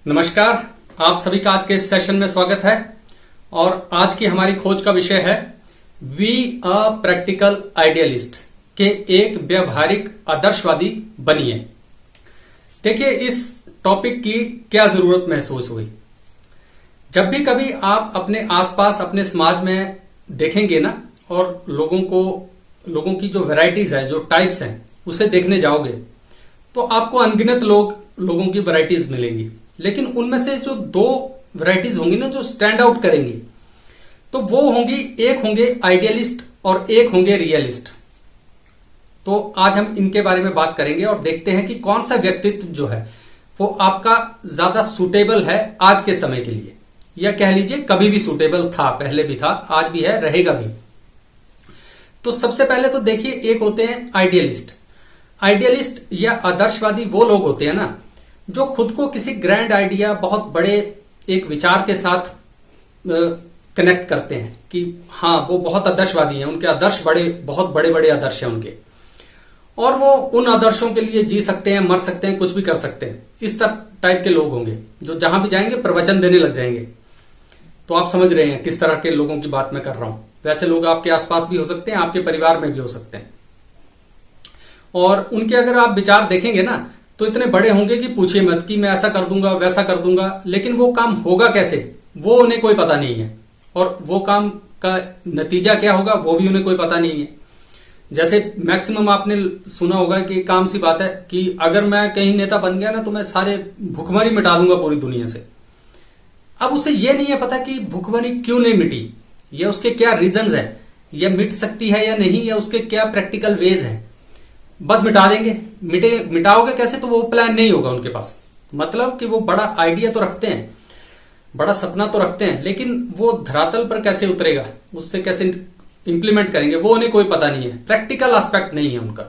नमस्कार, आप सभी का आज के इस सेशन में स्वागत है। और आज की हमारी खोज का विषय है बी अ प्रैक्टिकल आइडियलिस्ट के एक व्यवहारिक आदर्शवादी बनिए। देखिए, इस टॉपिक की क्या जरूरत महसूस हुई। जब भी कभी आप अपने आसपास अपने समाज में देखेंगे ना, और लोगों की जो वैरायटीज है, जो टाइप्स हैं, उसे देखने जाओगे तो आपको अनगिनत लोगों की वैरायटीज मिलेंगी। लेकिन उनमें से जो दो वैरायटीज होंगी ना, जो स्टैंड आउट करेंगी, तो वो होंगी, एक होंगे आइडियलिस्ट और एक होंगे रियलिस्ट। तो आज हम इनके बारे में बात करेंगे और देखते हैं कि कौन सा व्यक्तित्व जो है वो आपका ज्यादा सूटेबल है आज के समय के लिए, या कह लीजिए कभी भी सूटेबल था, पहले भी था, आज भी है, रहेगा भी। तो सबसे पहले तो देखिए, एक होते हैं आइडियलिस्ट। आइडियलिस्ट या आदर्शवादी वो लोग होते हैं ना, जो खुद को किसी ग्रैंड आइडिया, बहुत बड़े एक विचार के साथ कनेक्ट करते हैं कि हाँ, वो बहुत आदर्शवादी हैं, उनके आदर्श बहुत बड़े बड़े आदर्श हैं उनके, और वो उन आदर्शों के लिए जी सकते हैं, मर सकते हैं, कुछ भी कर सकते हैं। इस टाइप के लोग होंगे जो जहां भी जाएंगे प्रवचन देने लग जाएंगे। तो आप समझ रहे हैं किस तरह के लोगों की बात मैं कर रहा हूं। वैसे लोग आपके आसपास भी हो सकते हैं, आपके परिवार में भी हो सकते हैं। और उनके अगर आप विचार देखेंगे ना, तो इतने बड़े होंगे कि पूछिए मत, कि मैं ऐसा कर दूंगा, वैसा कर दूंगा, लेकिन वो काम होगा कैसे वो उन्हें कोई पता नहीं है, और वो काम का नतीजा क्या होगा वो भी उन्हें कोई पता नहीं है। जैसे मैक्सिमम आपने सुना होगा कि काम सी बात है कि अगर मैं कहीं नेता बन गया ना, तो मैं सारे भुखमरी मिटा दूंगा पूरी दुनिया से। अब उसे ये नहीं है पता कि भुखमरी क्यों नहीं मिटी, या उसके क्या रीजंस है, या मिट सकती है या नहीं, या उसके क्या प्रैक्टिकल वेज हैं। बस मिटा देंगे। मिटाओगे कैसे, तो वो प्लान नहीं होगा उनके पास। मतलब कि वो बड़ा आइडिया तो रखते हैं, बड़ा सपना तो रखते हैं, लेकिन वो धरातल पर कैसे उतरेगा, उससे कैसे इंप्लीमेंट करेंगे, वो उन्हें कोई पता नहीं है। प्रैक्टिकल एस्पेक्ट नहीं है उनका,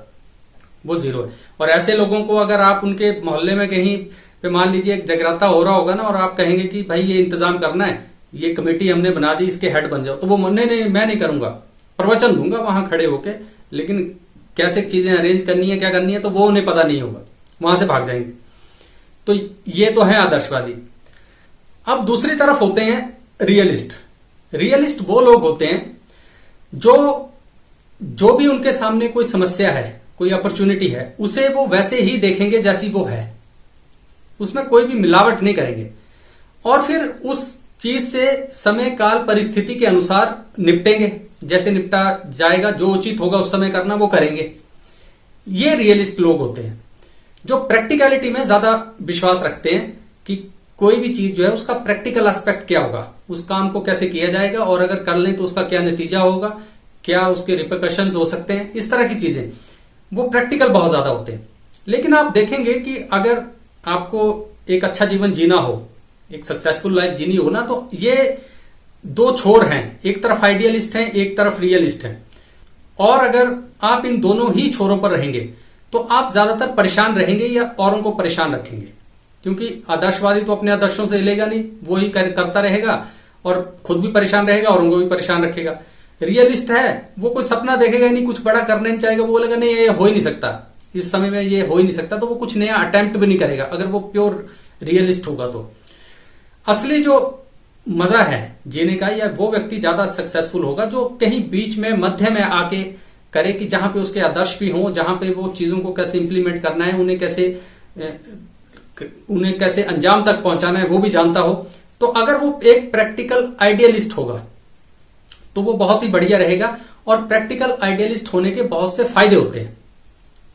वो जीरो है। और ऐसे लोगों को अगर आप उनके मोहल्ले में कहीं पे मान लीजिए एक जगराता हो रहा होगा ना, और आप कहेंगे कि भाई ये इंतजाम करना है, ये कमेटी हमने बना दी, इसके हेड बन जाओ, तो वो नहीं, मैं नहीं करूंगा, प्रवचन दूंगा वहां खड़े होके, लेकिन कैसे चीजें अरेंज करनी है, क्या करनी है, तो वो उन्हें पता नहीं होगा, वहां से भाग जाएंगे। तो ये तो है आदर्शवादी। अब दूसरी तरफ होते हैं रियलिस्ट। रियलिस्ट वो लोग होते हैं जो भी उनके सामने कोई समस्या है, कोई अपॉर्चुनिटी है, उसे वो वैसे ही देखेंगे जैसी वो है, उसमें कोई भी मिलावट नहीं करेंगे, और फिर उस चीज से समय काल परिस्थिति के अनुसार निपटेंगे। जैसे निपटा जाएगा, जो उचित होगा उस समय करना वो करेंगे। ये रियलिस्ट लोग होते हैं जो प्रैक्टिकलिटी में ज्यादा विश्वास रखते हैं कि कोई भी चीज जो है उसका प्रैक्टिकल एस्पेक्ट क्या होगा, उस काम को कैसे किया जाएगा, और अगर कर लें तो उसका क्या नतीजा होगा, क्या उसके रिपरकशंस हो सकते हैं, इस तरह की चीजें वो प्रैक्टिकल बहुत ज्यादा होते हैं। लेकिन आप देखेंगे कि अगर आपको एक अच्छा जीवन जीना हो, एक सक्सेसफुल लाइफ जीनी हो ना, तो ये दो छोर हैं, एक तरफ आइडियलिस्ट हैं, एक तरफ रियलिस्ट हैं। और अगर आप इन दोनों ही छोरों पर रहेंगे तो आप ज्यादातर परेशान रहेंगे या औरों को परेशान रखेंगे, क्योंकि आदर्शवादी तो अपने आदर्शों से हिलेगा नहीं, वो ही करता रहेगा और खुद भी परेशान रहेगा, औरों को भी परेशान रखेगा। रियलिस्ट है, वो कोई सपना देखेगा नहीं, कुछ बड़ा करना नहीं चाहेगा, वो बोलेगा नहीं ये हो ही नहीं सकता, इस समय में ये हो ही नहीं सकता, तो वो कुछ नया अटेम्प्ट भी नहीं करेगा, अगर वो प्योर रियलिस्ट होगा। तो असली जो मजा है जीने का, या वो व्यक्ति ज्यादा सक्सेसफुल होगा जो कहीं बीच में मध्य में आके करे, कि जहां पे उसके आदर्श भी हों, जहां पे वो चीजों को कैसे इंप्लीमेंट करना है, उन्हें कैसे अंजाम तक पहुंचाना है वो भी जानता हो। तो अगर वो एक प्रैक्टिकल आइडियलिस्ट होगा तो वो बहुत ही बढ़िया रहेगा। और प्रैक्टिकल आइडियलिस्ट होने के बहुत से फायदे होते हैं,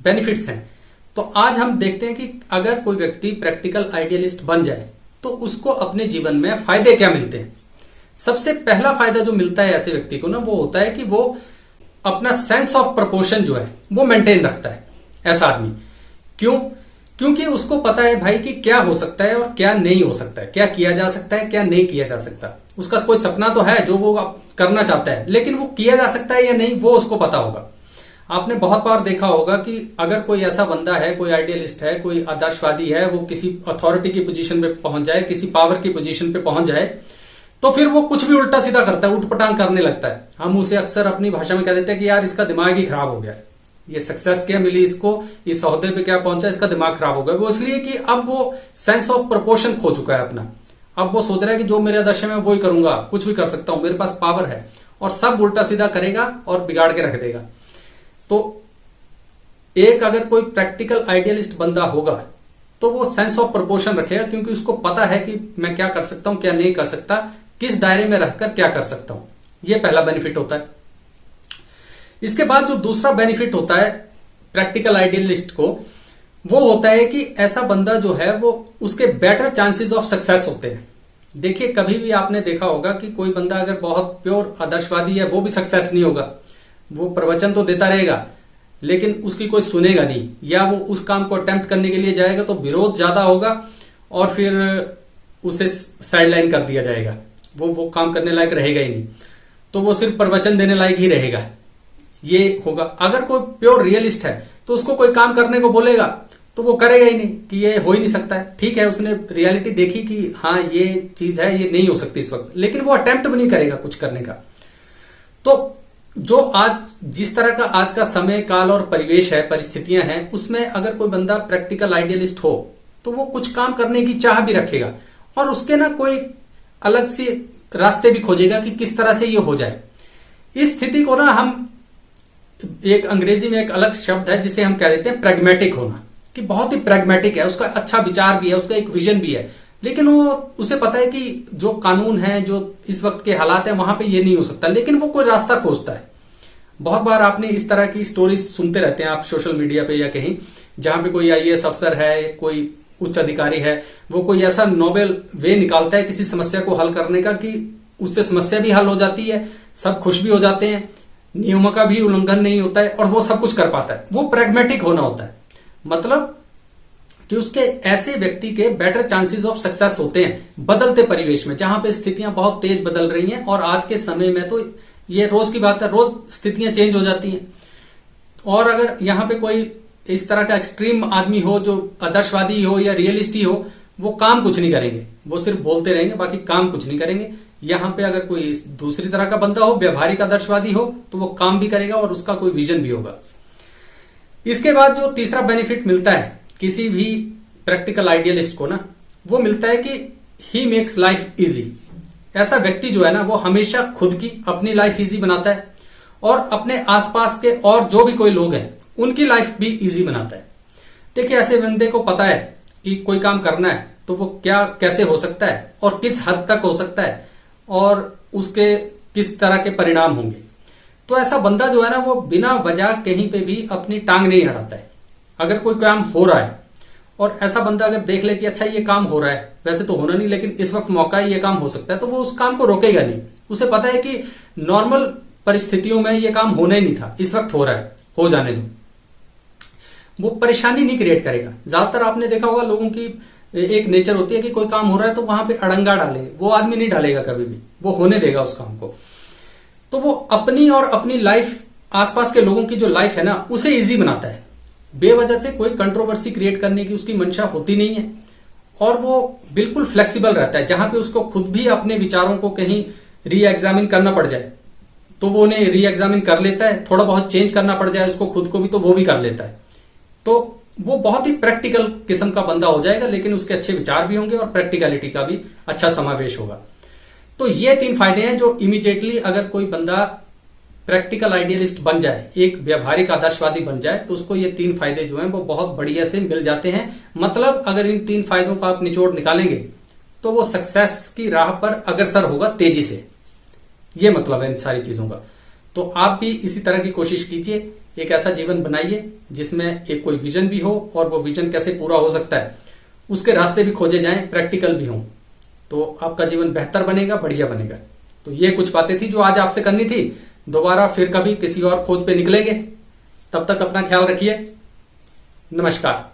बेनिफिट्स हैं। तो आज हम देखते हैं कि अगर कोई व्यक्ति प्रैक्टिकल आइडियलिस्ट बन जाए तो उसको अपने जीवन में फायदे क्या मिलते हैं। सबसे पहला फायदा जो मिलता है ऐसे व्यक्ति को ना, वो होता है कि वो अपना सेंस ऑफ प्रपोर्शन जो है वो मेंटेन रखता है ऐसा आदमी। क्यों? क्योंकि उसको पता है भाई कि क्या हो सकता है और क्या नहीं हो सकता है, क्या किया जा सकता है, क्या नहीं किया जा सकता। उसका कोई सपना तो है जो वो करना चाहता है, लेकिन वो किया जा सकता है या नहीं वो उसको पता होगा। आपने बहुत बार देखा होगा कि अगर कोई ऐसा बंदा है, कोई आइडियलिस्ट है, कोई आदर्शवादी है, वो किसी अथॉरिटी की पोजीशन पे पहुंच जाए, किसी पावर की पोजीशन पे पहुंच जाए, तो फिर वो कुछ भी उल्टा सीधा करता है, उठपटांग करने लगता है। हम उसे अक्सर अपनी भाषा में कह देते हैं कि यार इसका दिमाग ही खराब हो गया, ये सक्सेस क्या मिली इसको, इस ओहदे पे क्या पहुंचा, इसका दिमाग खराब हो गया। वो इसलिए कि अब वो सेंस ऑफ प्रोपोर्शन खो चुका है अपना। अब वो सोच रहा है कि जो मेरे आदर्श में वो ही करूंगा, कुछ भी कर सकता हूं, मेरे पास पावर है, और सब उल्टा सीधा करेगा और बिगाड़ के रख देगा। तो एक अगर कोई प्रैक्टिकल आइडियलिस्ट बंदा होगा तो वो सेंस ऑफ प्रोपोर्शन रखेगा, क्योंकि उसको पता है कि मैं क्या कर सकता हूं, क्या नहीं कर सकता, किस दायरे में रहकर क्या कर सकता हूं। ये पहला बेनिफिट होता है। इसके बाद जो दूसरा बेनिफिट होता है प्रैक्टिकल आइडियलिस्ट को, वो होता है कि ऐसा बंदा जो है वो उसके बेटर चांसेस ऑफ सक्सेस होते हैं। देखिए, कभी भी आपने देखा होगा कि कोई बंदा अगर बहुत प्योर आदर्शवादी है, वो भी सक्सेस नहीं होगा। वो प्रवचन तो देता रहेगा लेकिन उसकी कोई सुनेगा नहीं, या वो उस काम को अटेम्प्ट करने के लिए जाएगा तो विरोध ज्यादा होगा और फिर उसे साइडलाइन कर दिया जाएगा, वो काम करने लायक रहेगा ही नहीं, तो वो सिर्फ प्रवचन देने लायक ही रहेगा। ये होगा। अगर कोई प्योर रियलिस्ट है तो उसको कोई काम करने को बोलेगा तो वो करेगा ही नहीं, कि ये हो ही नहीं सकता है। ठीक है, उसने रियलिटी देखी कि हाँ ये चीज है, ये नहीं हो सकती इस वक्त, लेकिन वो अटेम्प्ट भी नहीं करेगा कुछ करने का। तो जो आज जिस तरह का आज का समय काल और परिवेश है, परिस्थितियां हैं, उसमें अगर कोई बंदा प्रैक्टिकल आइडियलिस्ट हो तो वो कुछ काम करने की चाह भी रखेगा और उसके ना कोई अलग सी रास्ते भी खोजेगा कि किस तरह से ये हो जाए। इस स्थिति को ना हम एक अंग्रेजी में एक अलग शब्द है जिसे हम कह देते हैं प्रैग्मेटिक होना, कि बहुत ही प्रैग्मेटिक है, उसका अच्छा विचार भी है, उसका एक विजन भी है, लेकिन वो उसे पता है कि जो कानून है, जो इस वक्त के हालात हैं, वहां पे ये नहीं हो सकता, लेकिन वो कोई रास्ता खोजता है। बहुत बार आपने इस तरह की स्टोरीज सुनते रहते हैं आप सोशल मीडिया पे या कहीं, जहां पे कोई आईएएस अफसर है, कोई उच्च अधिकारी है, वो कोई ऐसा नोबेल वे निकालता है किसी समस्या को हल करने का कि उससे समस्या भी हल हो जाती है, सब खुश भी हो जाते हैं, नियमों का भी उल्लंघन नहीं होता है और वो सब कुछ कर पाता है। वो प्रैग्मेटिक होना होता है, मतलब कि उसके ऐसे व्यक्ति के बेटर चांसेस ऑफ सक्सेस होते हैं बदलते परिवेश में, जहां पे स्थितियां बहुत तेज बदल रही हैं। और आज के समय में तो ये रोज की बात है, रोज स्थितियां चेंज हो जाती हैं। और अगर यहाँ पे कोई इस तरह का एक्सट्रीम आदमी हो जो आदर्शवादी हो या रियलिस्ट ही हो, वो काम कुछ नहीं करेंगे, वो सिर्फ बोलते रहेंगे, बाकी काम कुछ नहीं करेंगे। यहाँ पे अगर कोई दूसरी तरह का बंदा हो, व्यवहारिक आदर्शवादी हो, तो वो काम भी करेगा और उसका कोई विजन भी होगा। इसके बाद जो तीसरा बेनिफिट मिलता है किसी भी प्रैक्टिकल आइडियलिस्ट को ना, वो मिलता है कि ही मेक्स लाइफ इजी। ऐसा व्यक्ति जो है ना, वो हमेशा खुद की अपनी लाइफ इजी बनाता है और अपने आसपास के और जो भी कोई लोग हैं उनकी लाइफ भी इजी बनाता है। देखिए, ऐसे बंदे को पता है कि कोई काम करना है तो वो क्या कैसे हो सकता है और किस हद तक हो सकता है और उसके किस तरह के परिणाम होंगे। तो ऐसा बंदा जो है ना, वो बिना वजह कहीं पे भी अपनी टांग नहीं अड़ाता है। अगर कोई काम हो रहा है और ऐसा बंदा अगर देख ले कि अच्छा ये काम हो रहा है, वैसे तो होना नहीं लेकिन इस वक्त मौका है, ये काम हो सकता है, तो वो उस काम को रोकेगा नहीं। उसे पता है कि नॉर्मल परिस्थितियों में ये काम होना ही नहीं था, इस वक्त हो रहा है, हो जाने दो। वो परेशानी नहीं क्रिएट करेगा। ज्यादातर आपने देखा होगा लोगों की एक नेचर होती है कि कोई काम हो रहा है तो वहां पे अड़ंगा डालेंगे, वो आदमी नहीं डालेगा कभी भी, वो होने देगा उस काम को। तो वो अपनी और अपनी लाइफ, आसपास के लोगों की जो लाइफ है ना, उसे इजी बनाता है। बेवजह से कोई कंट्रोवर्सी क्रिएट करने की उसकी मंशा होती नहीं है और वो बिल्कुल फ्लेक्सिबल रहता है। जहां पे उसको खुद भी अपने विचारों को कहीं री एग्जामिन करना पड़ जाए तो वो उन्हें री एग्जामिन कर लेता है, थोड़ा बहुत चेंज करना पड़ जाए उसको खुद को भी तो वो भी कर लेता है। तो वो बहुत ही प्रैक्टिकल किस्म का बंदा हो जाएगा, लेकिन उसके अच्छे विचार भी होंगे और प्रैक्टिकलिटी का भी अच्छा समावेश होगा। तो ये 3 फायदे हैं जो इमीडिएटली अगर कोई बंदा प्रैक्टिकल आइडियलिस्ट बन जाए, एक व्यवहारिक आदर्शवादी बन जाए, तो उसको ये 3 फायदे जो हैं वो बहुत बढ़िया से मिल जाते हैं। मतलब अगर इन 3 फायदों का आप निचोड़ निकालेंगे तो वो सक्सेस की राह पर अग्रसर होगा तेजी से। ये मतलब है इन सारी चीजों का। तो आप भी इसी तरह की कोशिश कीजिए, एक ऐसा जीवन बनाइए जिसमें एक कोई विजन भी हो और वो विजन कैसे पूरा हो सकता है उसके रास्ते भी खोजे जाएं, प्रैक्टिकल भी हों, तो आपका जीवन बेहतर बनेगा, बढ़िया बनेगा। तो ये कुछ बातें थी जो आज आपसे करनी थी। दोबारा फिर कभी किसी और खोज पे निकलेंगे। तब तक अपना ख्याल रखिए। नमस्कार।